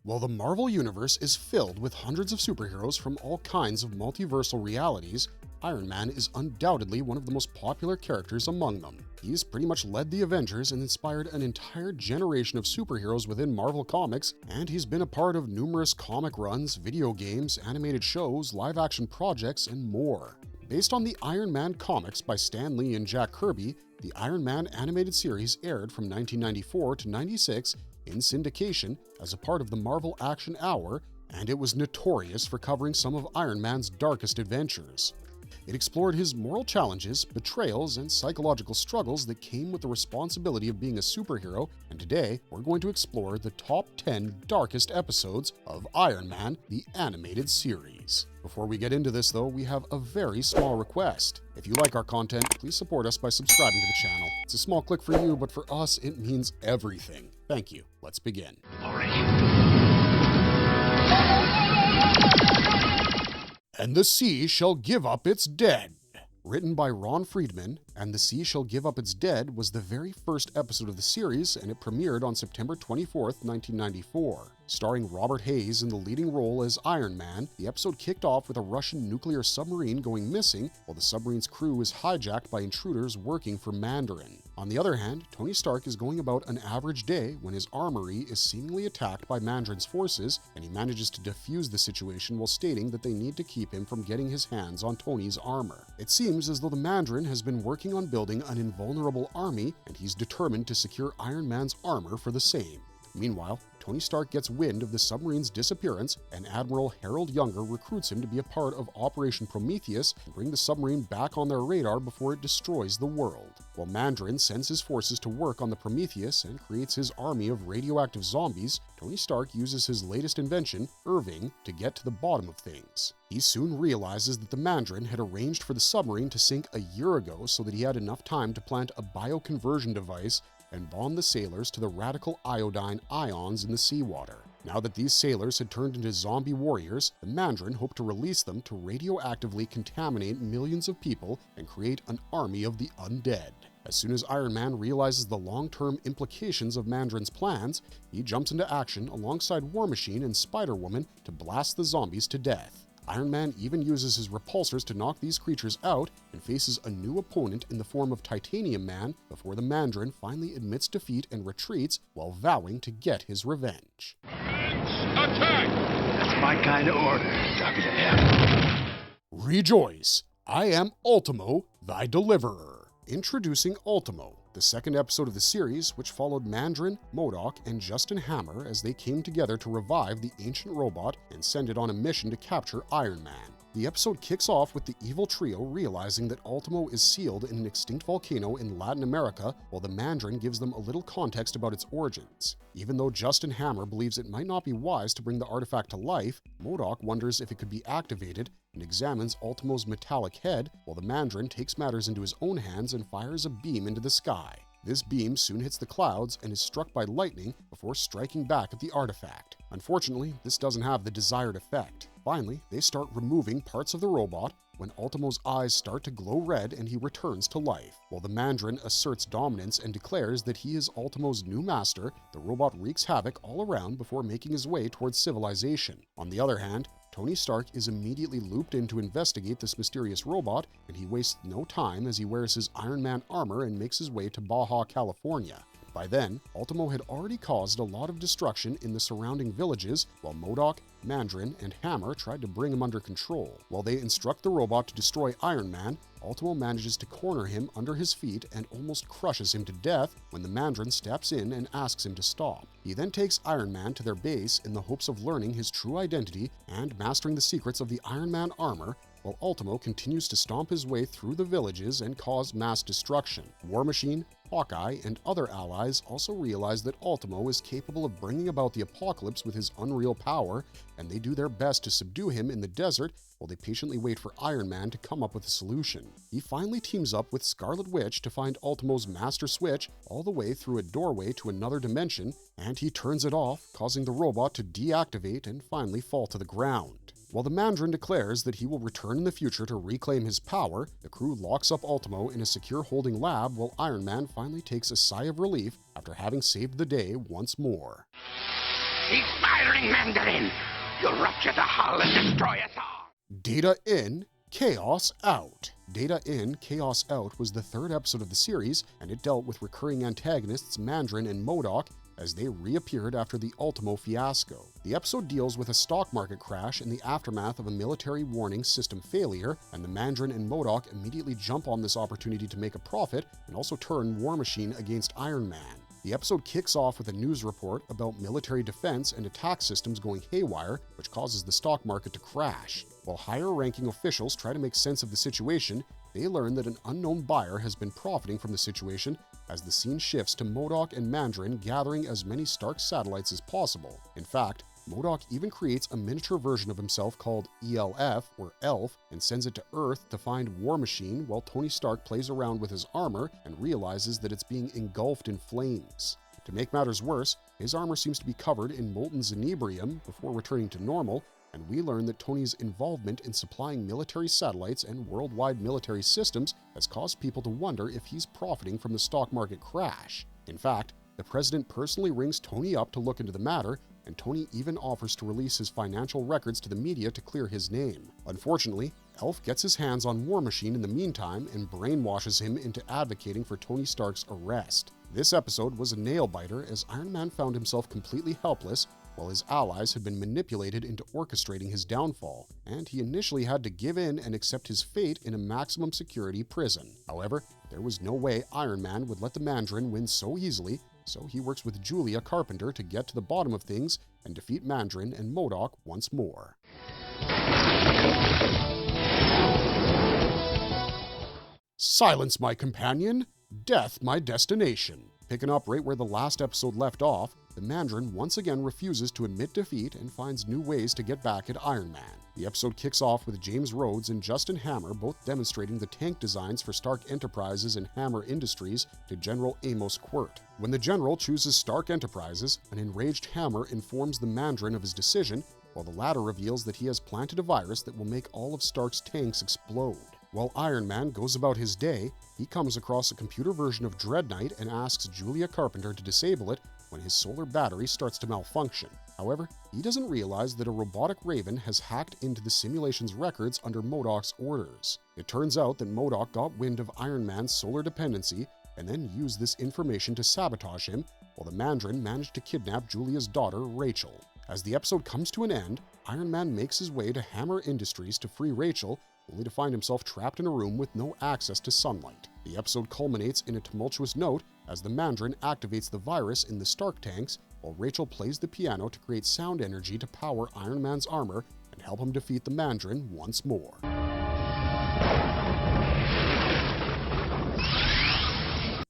While the Marvel Universe is filled with hundreds of superheroes from all kinds of multiversal realities, Iron Man is undoubtedly one of the most popular characters among them. He's pretty much led the Avengers and inspired an entire generation of superheroes within Marvel Comics, and he's been a part of numerous comic runs, video games, animated shows, live-action projects, and more. Based on the Iron Man comics by Stan Lee and Jack Kirby, the Iron Man animated series aired from 1994 to 96 in syndication as a part of the Marvel Action Hour, and it was notorious for covering some of Iron Man's darkest adventures. It explored his moral challenges, betrayals, and psychological struggles that came with the responsibility of being a superhero, and today we're going to explore the top 10 darkest episodes of Iron Man, the animated series. Before we get into this though, we have a very small request. If you like our content, please support us by subscribing to the channel. It's a small click for you, but for us it means everything. Thank you. Let's begin. And the sea shall give up its dead. Written by Ron Friedman, And the Sea Shall Give Up Its Dead was the very first episode of the series, and it premiered on September 24th, 1994. Starring Robert Hayes in the leading role as Iron Man, the episode kicked off with a Russian nuclear submarine going missing, while the submarine's crew is hijacked by intruders working for Mandarin. On the other hand, Tony Stark is going about an average day when his armory is seemingly attacked by Mandarin's forces, and he manages to defuse the situation while stating that they need to keep him from getting his hands on Tony's armor. It seems as though the Mandarin has been working on building an invulnerable army, and he's determined to secure Iron Man's armor for the same. Meanwhile, Tony Stark gets wind of the submarine's disappearance, and Admiral Harold Younger recruits him to be a part of Operation Prometheus and bring the submarine back on their radar before it destroys the world. While Mandarin sends his forces to work on the Prometheus and creates his army of radioactive zombies, Tony Stark uses his latest invention, Irving, to get to the bottom of things. He soon realizes that the Mandarin had arranged for the submarine to sink a year ago so that he had enough time to plant a bioconversion device and bond the sailors to the radical iodine ions in the seawater. Now that these sailors had turned into zombie warriors, the Mandarin hoped to release them to radioactively contaminate millions of people and create an army of the undead. As soon as Iron Man realizes the long-term implications of Mandarin's plans, he jumps into action alongside War Machine and Spider-Woman to blast the zombies to death. Iron Man even uses his repulsors to knock these creatures out and faces a new opponent in the form of Titanium Man before the Mandarin finally admits defeat and retreats while vowing to get his revenge. Attack! That's my kind of order. Copy that. Rejoice! I am Ultimo, thy deliverer. Introducing Ultimo, the second episode of the series, which followed Mandarin, MODOK, and Justin Hammer as they came together to revive the ancient robot and send it on a mission to capture Iron Man. The episode kicks off with the evil trio realizing that Ultimo is sealed in an extinct volcano in Latin America, while the Mandarin gives them a little context about its origins. Even though Justin Hammer believes it might not be wise to bring the artifact to life, MODOK wonders if it could be activated and examines Ultimo's metallic head, while the Mandarin takes matters into his own hands and fires a beam into the sky. This beam soon hits the clouds and is struck by lightning before striking back at the artifact. Unfortunately, this doesn't have the desired effect. Finally, they start removing parts of the robot when Ultimo's eyes start to glow red and he returns to life. While the Mandarin asserts dominance and declares that he is Ultimo's new master, the robot wreaks havoc all around before making his way towards civilization. On the other hand, Tony Stark is immediately looped in to investigate this mysterious robot, and he wastes no time as he wears his Iron Man armor and makes his way to Baja California. By then, Ultimo had already caused a lot of destruction in the surrounding villages, while MODOK, Mandarin, and Hammer tried to bring him under control. While they instruct the robot to destroy Iron Man, Ultimo manages to corner him under his feet and almost crushes him to death when the Mandarin steps in and asks him to stop. He then takes Iron Man to their base in the hopes of learning his true identity and mastering the secrets of the Iron Man armor, while Ultimo continues to stomp his way through the villages and cause mass destruction. War Machine, Hawkeye, and other allies also realize that Ultimo is capable of bringing about the apocalypse with his unreal power, and they do their best to subdue him in the desert while they patiently wait for Iron Man to come up with a solution. He finally teams up with Scarlet Witch to find Ultimo's master switch all the way through a doorway to another dimension, and he turns it off, causing the robot to deactivate and finally fall to the ground. While the Mandarin declares that he will return in the future to reclaim his power, the crew locks up Ultimo in a secure holding lab while Iron Man finally takes a sigh of relief after having saved the day once more. He's firing, Mandarin! You'll rupture the hull and destroy us all! Data in, Chaos Out. Data in, Chaos Out was the third episode of the series, and it dealt with recurring antagonists Mandarin and MODOK as they reappeared after the Ultimo fiasco. The episode deals with a stock market crash in the aftermath of a military warning system failure, and the Mandarin and MODOK immediately jump on this opportunity to make a profit and also turn War Machine against Iron Man. The episode kicks off with a news report about military defense and attack systems going haywire, which causes the stock market to crash. While higher-ranking officials try to make sense of the situation, they learn that an unknown buyer has been profiting from the situation as the scene shifts to MODOK and Mandarin gathering as many Stark satellites as possible. In fact, MODOK even creates a miniature version of himself called ELF, or Elf, and sends it to Earth to find War Machine while Tony Stark plays around with his armor and realizes that it's being engulfed in flames. To make matters worse, his armor seems to be covered in molten xenebrium before returning to normal, and we learn that Tony's involvement in supplying military satellites and worldwide military systems has caused people to wonder if he's profiting from the stock market crash. In fact, the president personally rings Tony up to look into the matter, and Tony even offers to release his financial records to the media to clear his name. Unfortunately, Elf gets his hands on War Machine in the meantime and brainwashes him into advocating for Tony Stark's arrest. This episode was a nail-biter as Iron Man found himself completely helpless while his allies had been manipulated into orchestrating his downfall, and he initially had to give in and accept his fate in a maximum security prison. However, there was no way Iron Man would let the Mandarin win so easily, so he works with Julia Carpenter to get to the bottom of things and defeat Mandarin and MODOK once more. Silence my companion, death my destination. Picking up right where the last episode left off, the Mandarin once again refuses to admit defeat and finds new ways to get back at Iron Man. The episode kicks off with James Rhodes and Justin Hammer both demonstrating the tank designs for Stark Enterprises and Hammer Industries to General Amos Quirt. When the General chooses Stark Enterprises, an enraged Hammer informs the Mandarin of his decision, while the latter reveals that he has planted a virus that will make all of Stark's tanks explode. While Iron Man goes about his day, he comes across a computer version of Dread Knight and asks Julia Carpenter to disable it when his solar battery starts to malfunction. However, he doesn't realize that a robotic raven has hacked into the simulation's records under MODOK's orders. It turns out that MODOK got wind of Iron Man's solar dependency and then used this information to sabotage him, while the Mandarin managed to kidnap Julia's daughter, Rachel. As the episode comes to an end, Iron Man makes his way to Hammer Industries to free Rachel, only to find himself trapped in a room with no access to sunlight. The episode culminates in a tumultuous note as the Mandarin activates the virus in the Stark tanks, while Rachel plays the piano to create sound energy to power Iron Man's armor and help him defeat the Mandarin once more.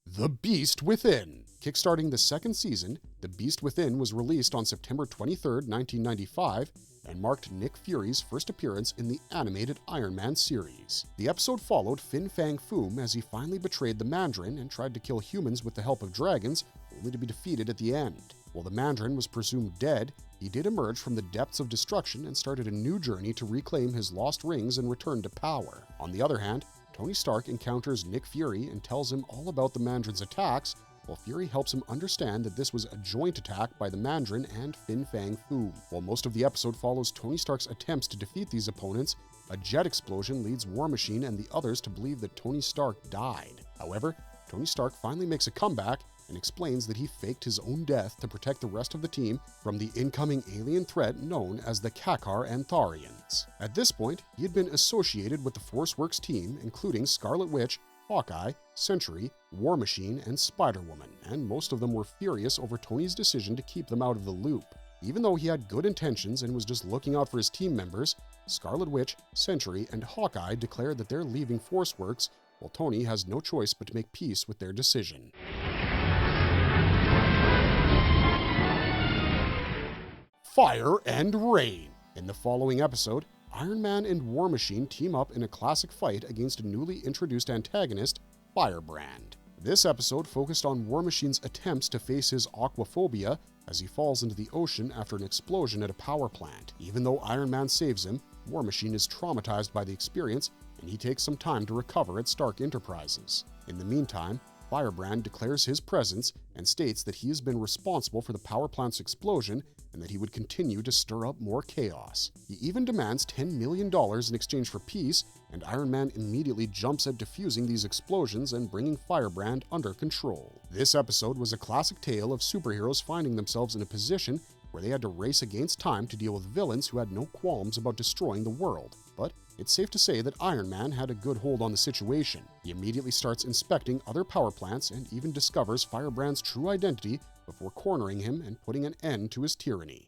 The Beast Within. Kickstarting the second season, The Beast Within was released on September 23, 1995, and marked Nick Fury's first appearance in the animated Iron Man series. The episode followed Fin Fang Foom as he finally betrayed the Mandarin and tried to kill humans with the help of dragons, only to be defeated at the end. While the Mandarin was presumed dead, he did emerge from the depths of destruction and started a new journey to reclaim his lost rings and return to power. On the other hand, Tony Stark encounters Nick Fury and tells him all about the Mandarin's attacks, while Fury helps him understand that this was a joint attack by the Mandarin and Fin Fang Foom. While most of the episode follows Tony Stark's attempts to defeat these opponents, a jet explosion leads War Machine and the others to believe that Tony Stark died. However, Tony Stark finally makes a comeback and explains that he faked his own death to protect the rest of the team from the incoming alien threat known as the Kakar Antharians. At this point, he had been associated with the ForceWorks team, including Scarlet Witch, Hawkeye, Sentry, War Machine, and Spider-Woman, and most of them were furious over Tony's decision to keep them out of the loop. Even though he had good intentions and was just looking out for his team members, Scarlet Witch, Sentry, and Hawkeye declared that they're leaving ForceWorks, while Tony has no choice but to make peace with their decision. Fire and Rain. In the following episode, Iron Man and War Machine team up in a classic fight against a newly introduced antagonist, Firebrand. This episode focused on War Machine's attempts to face his aquaphobia as he falls into the ocean after an explosion at a power plant. Even though Iron Man saves him, War Machine is traumatized by the experience and he takes some time to recover at Stark Enterprises. In the meantime, Firebrand declares his presence and states that he has been responsible for the power plant's explosion and that he would continue to stir up more chaos. He even demands $10 million in exchange for peace, and Iron Man immediately jumps at defusing these explosions and bringing Firebrand under control. This episode was a classic tale of superheroes finding themselves in a position where they had to race against time to deal with villains who had no qualms about destroying the world. But it's safe to say that Iron Man had a good hold on the situation. He immediately starts inspecting other power plants and even discovers Firebrand's true identity before cornering him and putting an end to his tyranny.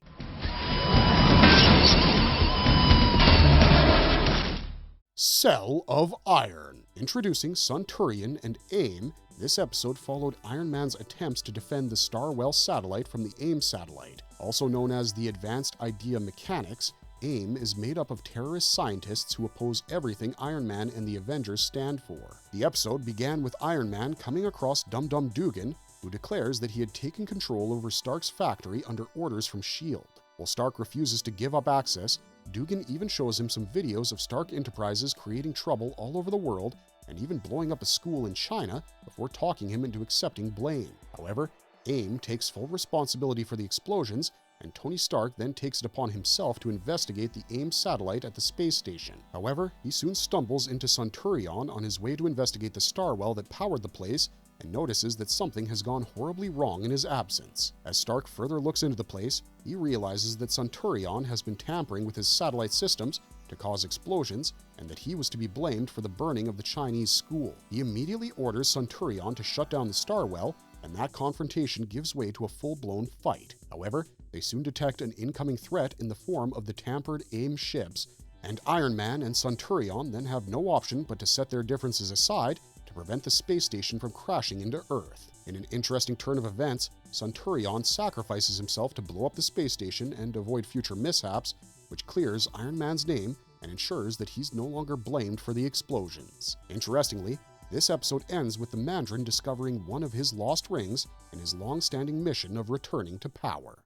Cell of Iron. Introducing Centurion and AIM, this episode followed Iron Man's attempts to defend the Starwell satellite from the AIM satellite. Also known as the Advanced Idea Mechanics, AIM is made up of terrorist scientists who oppose everything Iron Man and the Avengers stand for. The episode began with Iron Man coming across Dum-Dum Dugan, who declares that he had taken control over Stark's factory under orders from S.H.I.E.L.D. While Stark refuses to give up access, Dugan even shows him some videos of Stark Enterprises creating trouble all over the world and even blowing up a school in China before talking him into accepting blame. However, AIM takes full responsibility for the explosions, and Tony Stark then takes it upon himself to investigate the AIM satellite at the space station. However, he soon stumbles into Centurion on his way to investigate the Starwell that powered the place and notices that something has gone horribly wrong in his absence. As Stark further looks into the place, he realizes that Centurion has been tampering with his satellite systems to cause explosions and that he was to be blamed for the burning of the Chinese school. He immediately orders Centurion to shut down the Starwell, and that confrontation gives way to a full-blown fight. However, they soon detect an incoming threat in the form of the tampered AIM ships, and Iron Man and Centurion then have no option but to set their differences aside to prevent the space station from crashing into Earth. In an interesting turn of events, Centurion sacrifices himself to blow up the space station and avoid future mishaps, which clears Iron Man's name and ensures that he's no longer blamed for the explosions. Interestingly, this episode ends with the Mandarin discovering one of his lost rings in his long-standing mission of returning to power.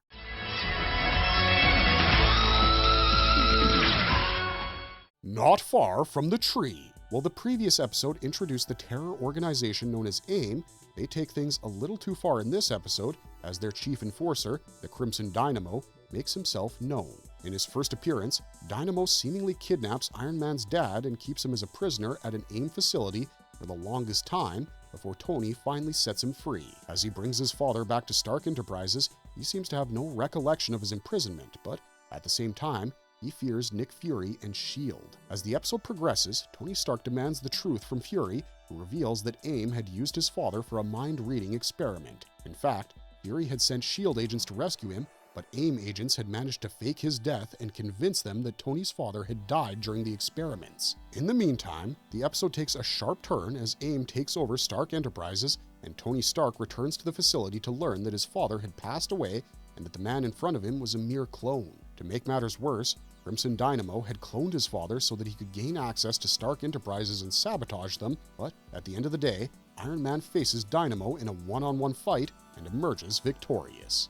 Not far from the tree. While the previous episode introduced the terror organization known as AIM, they take things a little too far in this episode as their chief enforcer, the Crimson Dynamo, makes himself known. In his first appearance, Dynamo seemingly kidnaps Iron Man's dad and keeps him as a prisoner at an AIM facility for the longest time before Tony finally sets him free. As he brings his father back to Stark Enterprises, he seems to have no recollection of his imprisonment, but at the same time, he fears Nick Fury and S.H.I.E.L.D. As the episode progresses, Tony Stark demands the truth from Fury, who reveals that AIM had used his father for a mind-reading experiment. In fact, Fury had sent S.H.I.E.L.D. agents to rescue him, but AIM agents had managed to fake his death and convince them that Tony's father had died during the experiments. In the meantime, the episode takes a sharp turn as AIM takes over Stark Enterprises, and Tony Stark returns to the facility to learn that his father had passed away and that the man in front of him was a mere clone. To make matters worse, Crimson Dynamo had cloned his father so that he could gain access to Stark Enterprises and sabotage them, but at the end of the day, Iron Man faces Dynamo in a one-on-one fight and emerges victorious.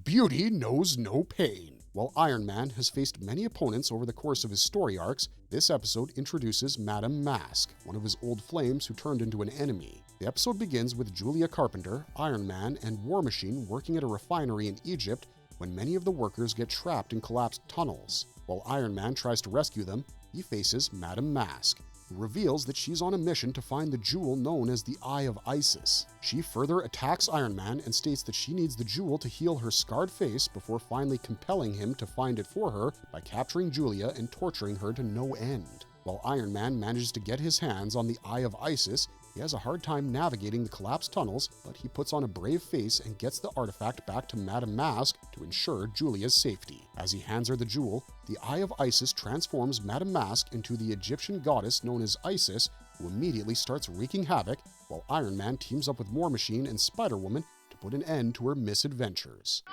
Beauty knows no pain. While Iron Man has faced many opponents over the course of his story arcs, this episode introduces Madame Mask, one of his old flames who turned into an enemy. The episode begins with Julia Carpenter, Iron Man, and War Machine working at a refinery in Egypt when many of the workers get trapped in collapsed tunnels. While Iron Man tries to rescue them, he faces Madame Mask, who reveals that she's on a mission to find the jewel known as the Eye of Isis. She further attacks Iron Man and states that she needs the jewel to heal her scarred face before finally compelling him to find it for her by capturing Julia and torturing her to no end. While Iron Man manages to get his hands on the Eye of Isis, he has a hard time navigating the collapsed tunnels, but he puts on a brave face and gets the artifact back to Madame Mask to ensure Julia's safety. As he hands her the jewel, the Eye of Isis transforms Madame Mask into the Egyptian goddess known as Isis, who immediately starts wreaking havoc, while Iron Man teams up with War Machine and Spider-Woman to put an end to her misadventures.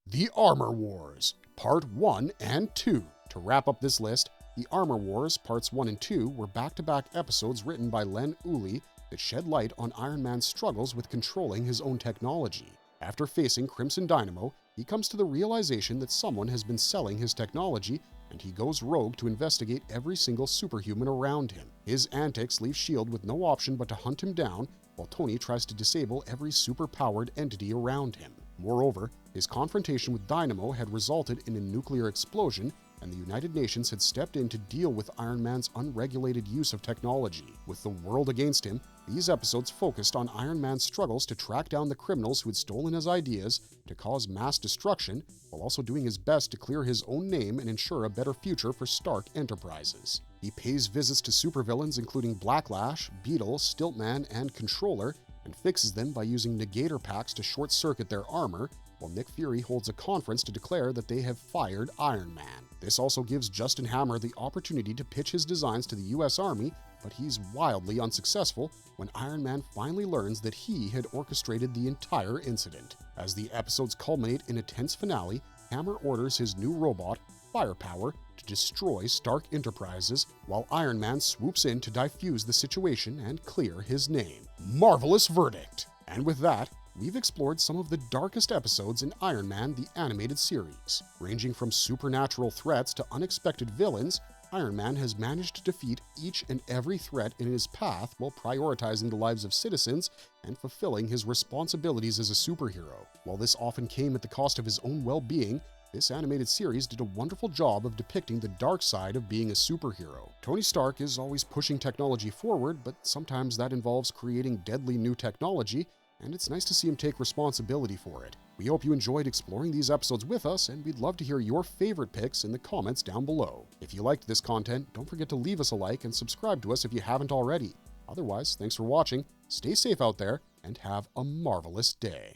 The Armor Wars, Part 1 and 2. To wrap up this list, The Armor Wars Parts 1 and 2 were back-to-back episodes written by Len Uli that shed light on Iron Man's struggles with controlling his own technology. After facing Crimson Dynamo, he comes to the realization that someone has been selling his technology, and he goes rogue to investigate every single superhuman around him. His antics leave S.H.I.E.L.D. with no option but to hunt him down, while Tony tries to disable every super-powered entity around him. Moreover, his confrontation with Dynamo had resulted in a nuclear explosion, and the United Nations had stepped in to deal with Iron Man's unregulated use of technology. With the world against him, these episodes focused on Iron Man's struggles to track down the criminals who had stolen his ideas to cause mass destruction, while also doing his best to clear his own name and ensure a better future for Stark Enterprises. He pays visits to supervillains including Blacklash, Beetle, Stiltman, and Controller, and fixes them by using negator packs to short-circuit their armor, while Nick Fury holds a conference to declare that they have fired Iron Man. This also gives Justin Hammer the opportunity to pitch his designs to the US Army, but he's wildly unsuccessful when Iron Man finally learns that he had orchestrated the entire incident. As the episodes culminate in a tense finale, Hammer orders his new robot, Firepower, to destroy Stark Enterprises, while Iron Man swoops in to defuse the situation and clear his name. Marvelous verdict! And with that, we've explored some of the darkest episodes in Iron Man the Animated Series. Ranging from supernatural threats to unexpected villains, Iron Man has managed to defeat each and every threat in his path while prioritizing the lives of citizens and fulfilling his responsibilities as a superhero. While this often came at the cost of his own well-being, this animated series did a wonderful job of depicting the dark side of being a superhero. Tony Stark is always pushing technology forward, but sometimes that involves creating deadly new technology, and it's nice to see him take responsibility for it. We hope you enjoyed exploring these episodes with us, and we'd love to hear your favorite picks in the comments down below. If you liked this content, don't forget to leave us a like and subscribe to us if you haven't already. Otherwise, thanks for watching, stay safe out there, and have a marvelous day.